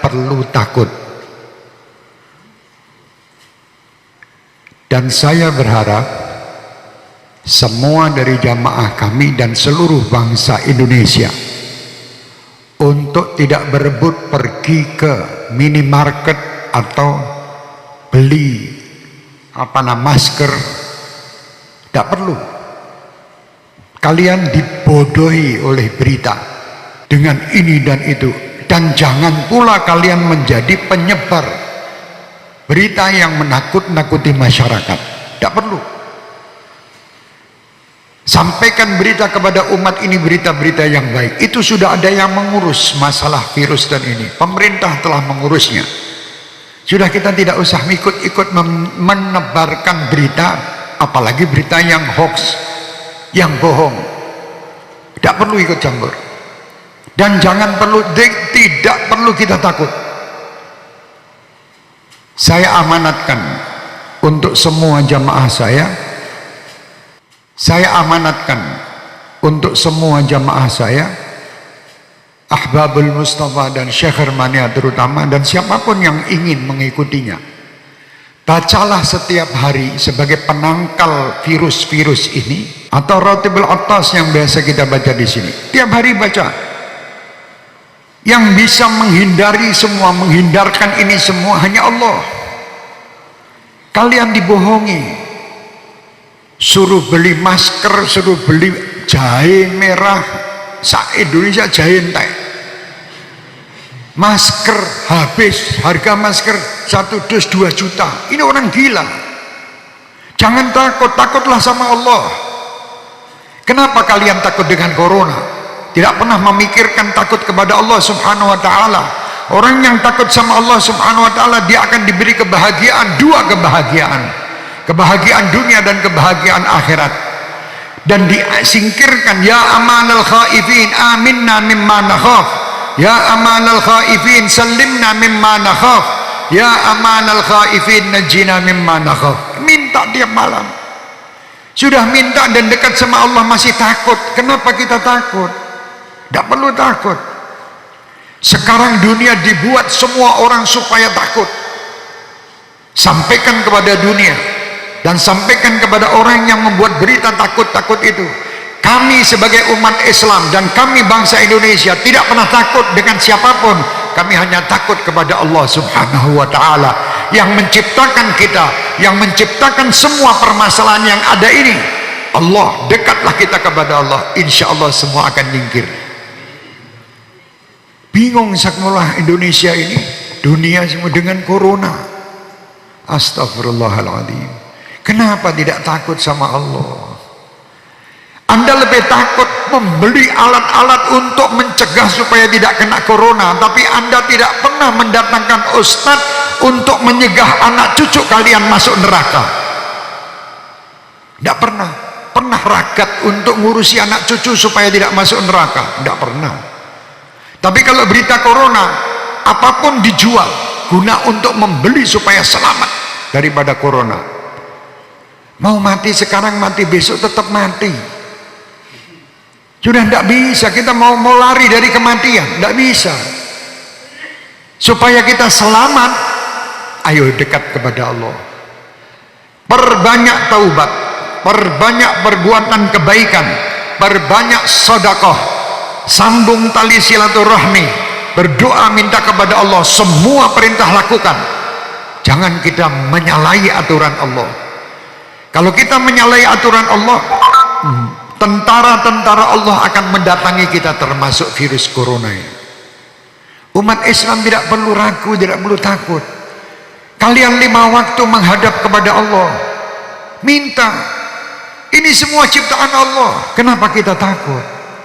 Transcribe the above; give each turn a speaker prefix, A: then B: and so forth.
A: perlu takut. Dan saya berharap semua dari jamaah kami dan seluruh bangsa Indonesia untuk tidak berebut pergi ke minimarket atau beli masker. Tidak perlu. Kalian dibodohi oleh berita dengan ini dan itu, dan jangan pula kalian menjadi penyebar berita yang menakut-nakuti masyarakat. Tidak perlu. Sampaikan berita kepada umat ini, berita-berita yang baik. Itu sudah ada yang mengurus masalah virus dan ini. Pemerintah telah mengurusnya. Sudah, kita tidak usah ikut-ikut menebarkan berita, apalagi berita yang hoax, yang bohong. Tidak perlu ikut campur. Dan tidak perlu kita takut. Saya amanatkan untuk semua jamaah saya, Ahbabul Mustafa dan Syekh Hermania terutama, dan siapapun yang ingin mengikutinya, bacalah setiap hari sebagai penangkal virus-virus ini, atau Ratibul Atas yang biasa kita baca di sini. Tiap hari baca. Yang bisa menghindarkan ini semua hanya Allah. Kalian dibohongi, suruh beli masker, suruh beli jahe merah, se-Indonesia jahe entek. Masker habis, harga masker 1 dus 2 juta. Ini orang gila. Jangan takut, takutlah sama Allah. Kenapa kalian takut dengan corona? Tidak pernah memikirkan takut kepada Allah subhanahu wa ta'ala. Orang yang takut sama Allah subhanahu wa ta'ala, dia akan diberi kebahagiaan, 2 kebahagiaan. Kebahagiaan dunia dan kebahagiaan akhirat. Dan disingkirkan, ya amanal khaifin aminna mimma nakhaf, ya amanal khaifin sallimna mimma nakhaf, ya amanal khaifin najina mimma nakhaf. Minta tiap malam. Sudah minta dan dekat sama Allah masih takut. Kenapa kita takut? Tidak perlu takut. Sekarang dunia dibuat semua orang supaya takut. Sampaikan kepada dunia dan sampaikan kepada orang yang membuat berita takut-takut itu. Kami sebagai umat Islam dan kami bangsa Indonesia tidak pernah takut dengan siapapun. Kami hanya takut kepada Allah subhanahu wa ta'ala yang menciptakan kita, yang menciptakan semua permasalahan yang ada ini. Allah, dekatlah kita kepada Allah, insya Allah semua akan nyingkir. Bingung sakmulah Indonesia ini, dunia semua dengan corona. Astagfirullahaladzim. Kenapa tidak takut sama Allah? Anda lebih takut membeli alat-alat untuk mencegah supaya tidak kena corona, tapi Anda tidak pernah mendatangkan ustadz untuk menyegah anak cucu kalian masuk neraka. Tidak pernah. Pernah ragat untuk ngurusi anak cucu supaya tidak masuk neraka? Tidak pernah. Tapi kalau berita corona, apapun dijual guna untuk membeli supaya selamat daripada corona. Mau mati sekarang, mati besok tetap mati. Sudah tidak bisa. Kita mau lari dari kematian, tidak bisa. Supaya kita selamat, ayo dekat kepada Allah. Perbanyak taubat, perbanyak perbuatan kebaikan, perbanyak sedekah, sambung tali silaturahmi, berdoa minta kepada Allah, semua perintah lakukan. Jangan kita menyalahi aturan Allah. Kalau kita menyalahi aturan Allah, tentara-tentara Allah akan mendatangi kita, termasuk virus corona ini. Umat Islam tidak perlu ragu, tidak perlu takut. Kalian 5 waktu menghadap kepada Allah, minta. Ini semua ciptaan Allah. Kenapa kita takut?